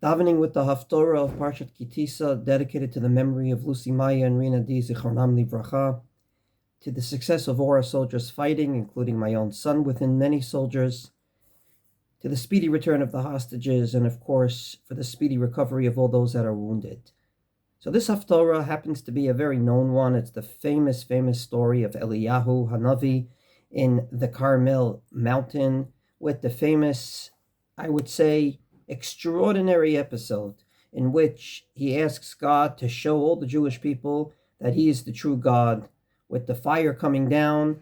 Davening with the Haftorah of Parshat Tisa, dedicated to the memory of Lucy Maya and Rina D. Zichronam Livracha, to the success of all our soldiers fighting, including my own son within many soldiers, to the speedy return of the hostages, and of course, for the speedy recovery of all those that are wounded. So this Haftorah happens to be a very known one. It's the famous story of Eliyahu Hanavi in the Carmel mountain, with the famous, I would say, extraordinary episode in which he asks God to show all the Jewish people that he is the true God, with the fire coming down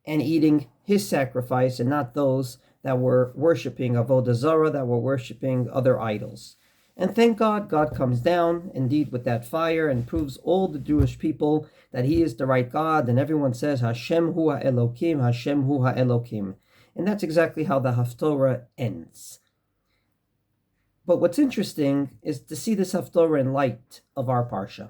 and eating his sacrifice and not those that were worshiping Avodah Zarah, that were worshiping other idols. And thank God, God comes down indeed with that fire and proves all the Jewish people that he is the right God, and everyone says Hashem hu ha'elokim, Hashem hu ha'elokim. And that's exactly how the Haftorah ends. But what's interesting is to see this Haftorah in light of our Parsha,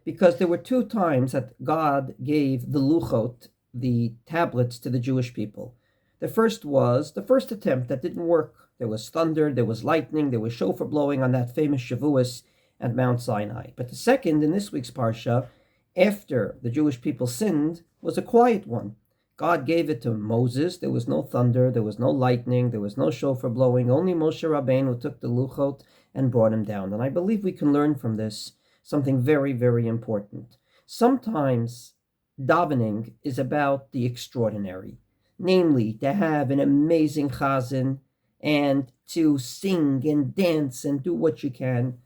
because there were two times that God gave the luchot, the tablets, to the Jewish people. The first was the first attempt that didn't work. There was thunder, there was lightning, there was shofar blowing on that famous Shavuos at Mount Sinai. But the second, in this week's Parsha, after the Jewish people sinned, was a quiet one. God gave it to Moses. There was no thunder, there was no lightning, there was no shofar blowing. Only Moshe Rabbeinu took the luchot and brought him down. And I believe we can learn from this something very, very important. Sometimes davening is about the extraordinary, namely to have an amazing chazan and to sing and dance and do what you can.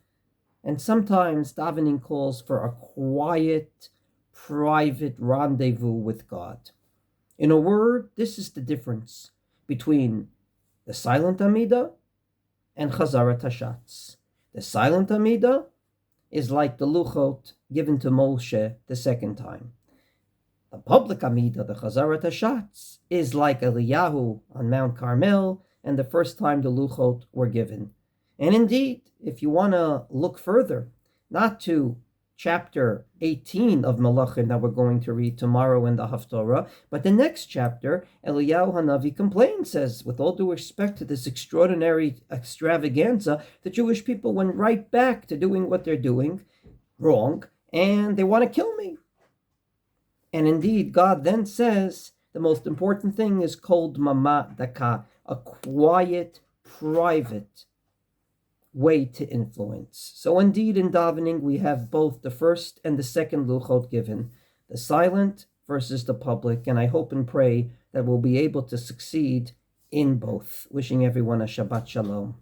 And sometimes davening calls for a quiet, private rendezvous with God. In a word, this is the difference between the silent Amidah and Chazarat Hashatz. The silent Amidah is like the luchot given to Moshe the second time. The public Amidah, the Chazarat Hashatz, is like Eliyahu on Mount Carmel, and the first time the luchot were given. And indeed, if you want to look further, not to chapter 18 of Malachim that we're going to read tomorrow in the Haftorah, but the next chapter, Eliyahu Hanavi complains, says, with all due respect to this extraordinary extravaganza, the Jewish people went right back to doing what they're doing wrong, and they want to kill me. And indeed, God then says, the most important thing is kol dmama daka, a quiet, private way to influence. So indeed, in davening, we have both the first and the second luchot given, the silent versus the public, and I hope and pray that we'll be able to succeed in both. Wishing everyone a Shabbat Shalom.